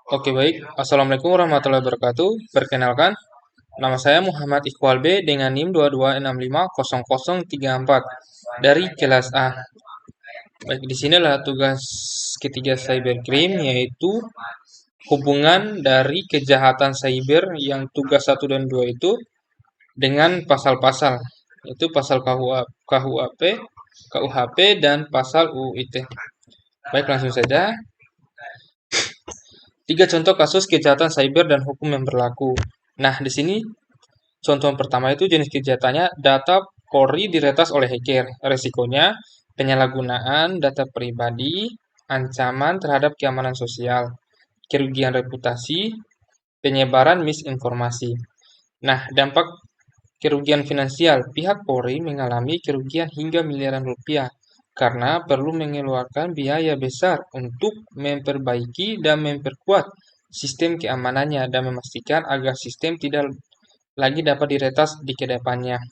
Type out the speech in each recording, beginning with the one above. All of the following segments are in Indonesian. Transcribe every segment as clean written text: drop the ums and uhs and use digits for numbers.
Oke baik, Assalamualaikum warahmatullahi wabarakatuh. Perkenalkan, nama saya Muhammad Iqbal B dengan NIM 22650034 dari kelas A. Baik, di sini adalah tugas ketiga cybercrime yaitu hubungan dari kejahatan cyber yang tugas satu dan 2 itu dengan pasal-pasal, yaitu pasal KUHP dan pasal UU ITE. Baik, langsung saja. Tiga contoh kasus kejahatan cyber dan hukum yang berlaku. Nah, di sini contoh pertama itu jenis kejahatannya data Polri diretas oleh hacker. Resikonya penyalahgunaan data pribadi, ancaman terhadap keamanan sosial, kerugian reputasi, penyebaran misinformasi. Nah, dampak kerugian finansial. Pihak Polri mengalami kerugian hingga miliaran rupiah karena perlu mengeluarkan biaya besar untuk memperbaiki dan memperkuat sistem keamanannya dan memastikan agar sistem tidak lagi dapat diretas di kedepannya.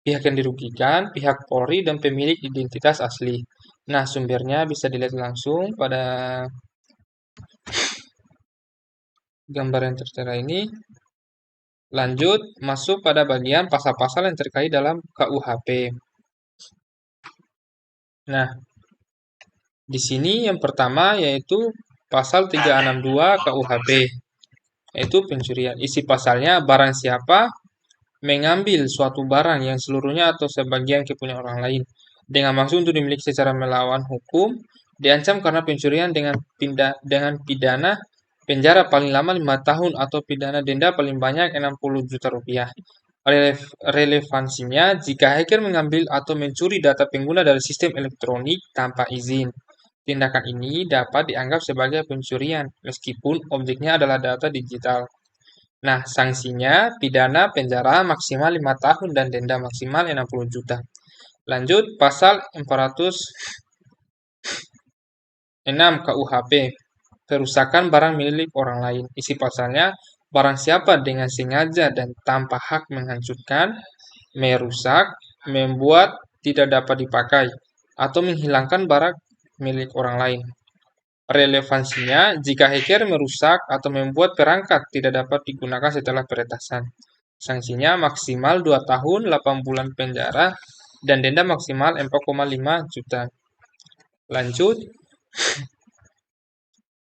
Pihak yang dirugikan, pihak Polri dan pemilik identitas asli. Nah, sumbernya bisa dilihat langsung pada gambar yang tertera ini. Lanjut, masuk pada bagian pasal-pasal yang terkait dalam KUHP. Nah, di sini yang pertama yaitu pasal 362 KUHP, yaitu pencurian. Isi pasalnya barang siapa mengambil suatu barang yang seluruhnya atau sebagian kepunyaan orang lain dengan maksud untuk dimiliki secara melawan hukum diancam karena pencurian dengan pidana penjara paling lama 5 tahun atau pidana denda paling banyak 60 juta rupiah. Relevansinya jika hacker mengambil atau mencuri data pengguna dari sistem elektronik tanpa izin. Tindakan ini dapat dianggap sebagai pencurian meskipun objeknya adalah data digital. Nah, sanksinya pidana penjara maksimal 5 tahun dan denda maksimal 60 juta. Lanjut, pasal 406 KUHP, perusakan barang milik orang lain. Isi pasalnya, barang siapa dengan sengaja dan tanpa hak menghancurkan, merusak, membuat tidak dapat dipakai, atau menghilangkan barang milik orang lain. Relevansinya, jika hacker merusak atau membuat perangkat tidak dapat digunakan setelah peretasan. Sanksinya maksimal 2 tahun, 8 bulan penjara, dan denda maksimal 4,5 juta. Lanjut,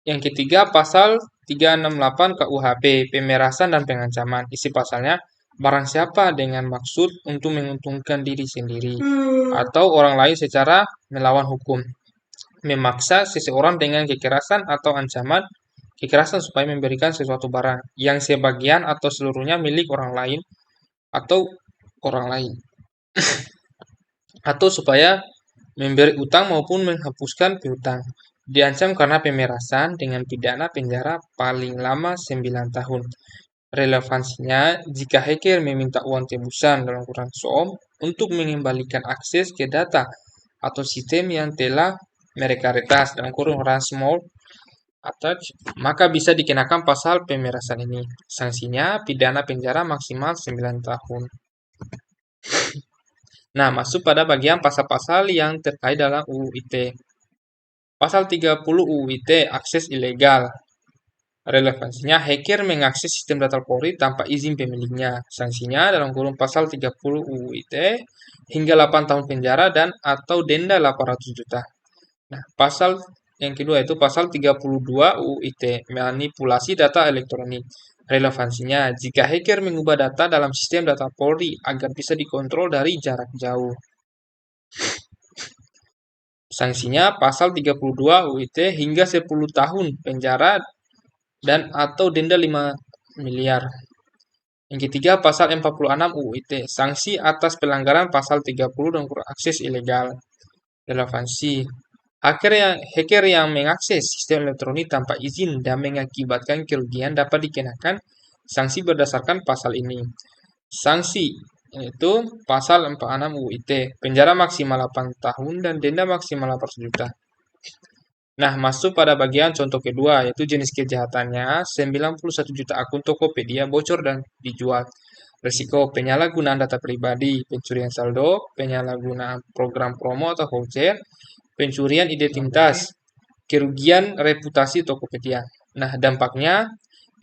yang ketiga pasal 368 KUHP, pemerasan dan pengancaman. Isi pasalnya, barang siapa dengan maksud untuk menguntungkan diri sendiri atau orang lain secara melawan hukum, memaksa seseorang dengan kekerasan atau ancaman kekerasan supaya memberikan sesuatu barang yang sebagian atau seluruhnya milik orang lain atau orang lain atau supaya memberi utang maupun menghapuskan piutang. Diancam karena pemerasan dengan pidana penjara paling lama 9 tahun. Relevansinya, jika hacker meminta uang tebusan dalam kurang SOM untuk mengembalikan akses ke data atau sistem yang telah mereka retas dalam kurung ransomware attach, maka bisa dikenakan pasal pemerasan ini. Sanksinya pidana penjara maksimal 9 tahun. Nah, masuk pada bagian pasal-pasal yang terkait dalam UU ITE. Pasal 30 UU ITE, akses ilegal. Relevansinya, hacker mengakses sistem data Polri tanpa izin pemiliknya. Sanksinya dalam kurung pasal 30 UU ITE hingga 8 tahun penjara dan atau denda 800 juta. Nah, pasal yang kedua itu pasal 32 UU ITE, manipulasi data elektronik. Relevansinya, jika hacker mengubah data dalam sistem data Polri agar bisa dikontrol dari jarak jauh. Sanksinya pasal 32 UU ITE hingga 10 tahun penjara dan atau denda 5 miliar. Yang ketiga, pasal 46 UU ITE, sanksi atas pelanggaran pasal 30 dan akses ilegal. Relevansi, hacker yang mengakses sistem elektronik tanpa izin dan mengakibatkan kerugian dapat dikenakan sanksi berdasarkan pasal ini. Sanksi yaitu pasal 46 UU ITE, penjara maksimal 8 tahun dan denda maksimal 800 juta. Nah, masuk pada bagian contoh kedua, yaitu jenis kejahatannya 91 juta akun Tokopedia bocor dan dijual. Risiko penyalahgunaan data pribadi, pencurian saldo, penyalahgunaan program promo atau voucher, pencurian identitas, kerugian reputasi Tokopedia. Nah, dampaknya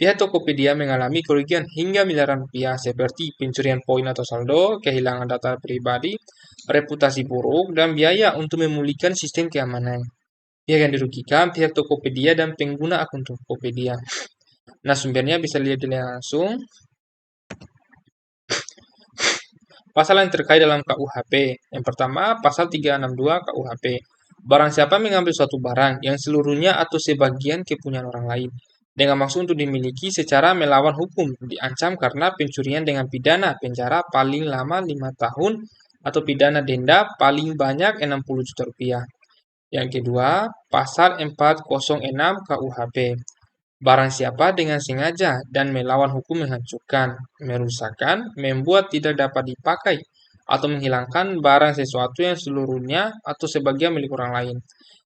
pihak Tokopedia mengalami kerugian hingga miliaran rupiah seperti pencurian poin atau saldo, kehilangan data pribadi, reputasi buruk, dan biaya untuk memulihkan sistem keamanan. Pihak yang dirugikan, pihak Tokopedia dan pengguna akun Tokopedia. Nah, sumbernya bisa dilihat langsung. Pasal yang terkait dalam KUHP. Yang pertama, pasal 362 KUHP. Barang siapa mengambil suatu barang yang seluruhnya atau sebagian kepunyaan orang lain dengan maksud untuk dimiliki secara melawan hukum, diancam karena pencurian dengan pidana penjara paling lama 5 tahun atau pidana denda paling banyak 60 juta rupiah. Yang kedua, pasal 406 KUHP. Barang siapa dengan sengaja dan melawan hukum menghancurkan, merusakkan, membuat tidak dapat dipakai, atau menghilangkan barang sesuatu yang seluruhnya atau sebagian milik orang lain,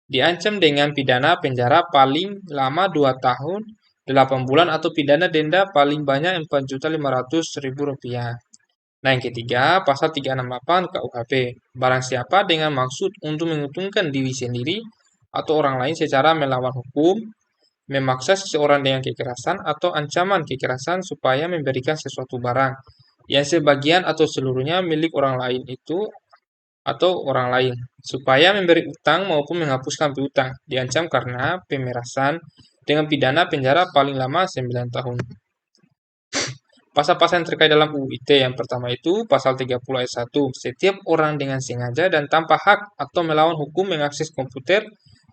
diancam dengan pidana penjara paling lama 2 tahun, 8 bulan, atau pidana denda paling banyak Rp4.500.000. Nah, yang ketiga, pasal 368 KUHP. Barang siapa dengan maksud untuk menguntungkan diri sendiri atau orang lain secara melawan hukum, memaksa seseorang dengan kekerasan atau ancaman kekerasan supaya memberikan sesuatu barang yang sebagian atau seluruhnya milik orang lain itu atau orang lain, supaya memberi utang maupun menghapuskan piutang, diancam karena pemerasan dengan pidana penjara paling lama 9 tahun. Pasal-pasal yang terkait dalam UU ITE yang pertama itu pasal 30 ayat 1. Setiap orang dengan sengaja dan tanpa hak atau melawan hukum mengakses komputer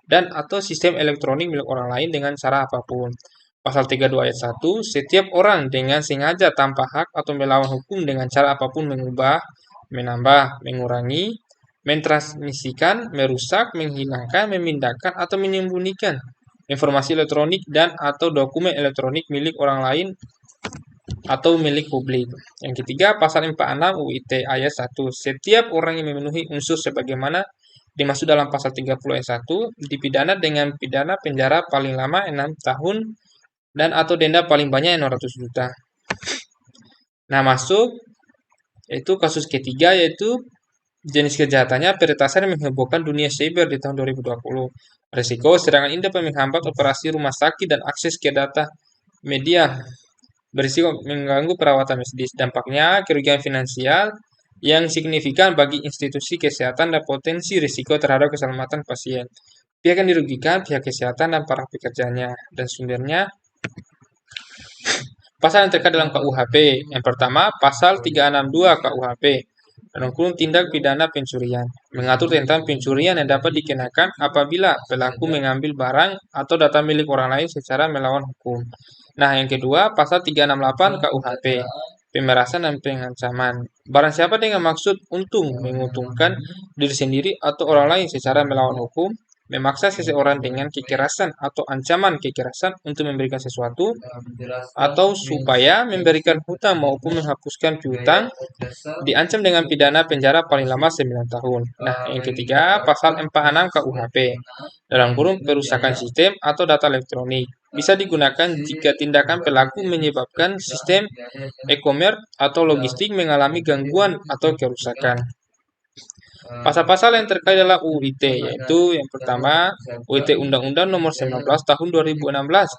dan atau sistem elektronik milik orang lain dengan cara apapun. Pasal 32 ayat 1. Setiap orang dengan sengaja tanpa hak atau melawan hukum dengan cara apapun mengubah, menambah, mengurangi, mentransmisikan, merusak, menghilangkan, memindahkan, atau menyembunyikan informasi elektronik dan atau dokumen elektronik milik orang lain atau milik publik. Yang ketiga, pasal 46 UU ITE ayat 1. Setiap orang yang memenuhi unsur sebagaimana dimaksud dalam pasal 30 ayat 1 dipidana dengan pidana penjara paling lama 6 tahun dan atau denda paling banyak 600 juta. Nah, masuk itu kasus ketiga yaitu jenis kejahatannya peretasan yang menghebohkan dunia cyber di tahun 2020. Risiko serangan ini dapat menghambat operasi rumah sakit dan akses ke data media, berisiko mengganggu perawatan medis. Dampaknya kerugian finansial yang signifikan bagi institusi kesehatan dan potensi risiko terhadap keselamatan pasien. Pihak yang dirugikan, pihak kesehatan dan para pekerjanya. Dan sumbernya pasal yang terkait dalam KUHP. Yang pertama, pasal 362 KUHP. Dalam kurung tindak pidana pencurian. Mengatur tentang pencurian yang dapat dikenakan apabila pelaku mengambil barang atau data milik orang lain secara melawan hukum. Nah, yang kedua, pasal 368 KUHP. Pemerasan dan pengancaman. Barang siapa dengan maksud menguntungkan diri sendiri atau orang lain secara melawan hukum, memaksa seseorang dengan kekerasan atau ancaman kekerasan untuk memberikan sesuatu, atau supaya memberikan hutang maupun menghapuskan piutang, diancam dengan pidana penjara paling lama 9 tahun. Nah, yang ketiga, pasal 46 KUHP. Dalam kurung perusakan sistem atau data elektronik. Bisa digunakan jika tindakan pelaku menyebabkan sistem e-commerce atau logistik mengalami gangguan atau kerusakan. Pasal-pasal yang terkait adalah UU ITE, yaitu yang pertama, UU ITE Undang-Undang Nomor 19 Tahun 2016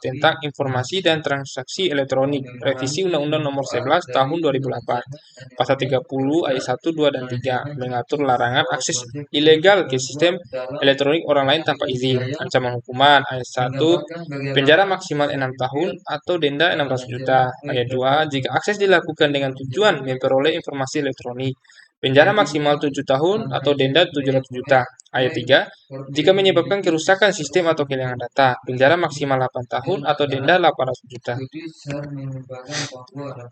tentang Informasi dan Transaksi Elektronik, revisi Undang-Undang Nomor 11 Tahun 2008, Pasal 30 ayat 1, 2, dan 3, mengatur larangan akses ilegal ke sistem elektronik orang lain tanpa izin. Ancaman hukuman, ayat 1, penjara maksimal 6 tahun atau denda 600 juta. Ayat 2, jika akses dilakukan dengan tujuan memperoleh informasi elektronik, penjara maksimal 7 tahun atau denda 700 juta. Ayat 3, jika menyebabkan kerusakan sistem atau kehilangan data, penjara maksimal 8 tahun atau denda 800 juta.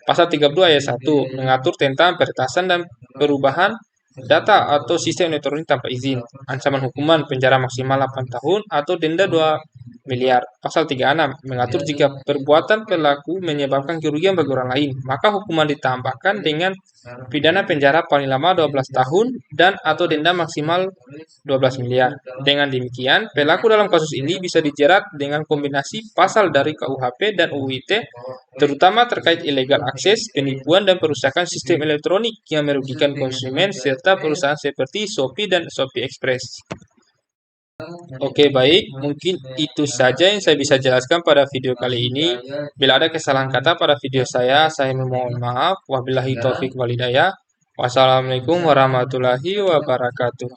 Pasal 32 ayat 1 mengatur tentang peretasan dan perubahan data atau sistem elektronik tanpa izin. Ancaman hukuman penjara maksimal 8 tahun atau denda 2 miliar. Pasal 36 mengatur jika perbuatan pelaku menyebabkan kerugian bagi orang lain, maka hukuman ditambahkan dengan pidana penjara paling lama 12 tahun dan atau denda maksimal 12 miliar. Dengan demikian, pelaku dalam kasus ini bisa dijerat dengan kombinasi pasal dari KUHP dan UU ITE, terutama terkait ilegal akses, penipuan, dan perusakan sistem elektronik yang merugikan konsumen serta perusahaan seperti Shopee dan Shopee Express. Oke, baik. Mungkin itu saja yang saya bisa jelaskan pada video kali ini. Bila ada kesalahan kata pada video saya memohon maaf. Wabillahi taufik walhidayah. Wassalamualaikum warahmatullahi wabarakatuh.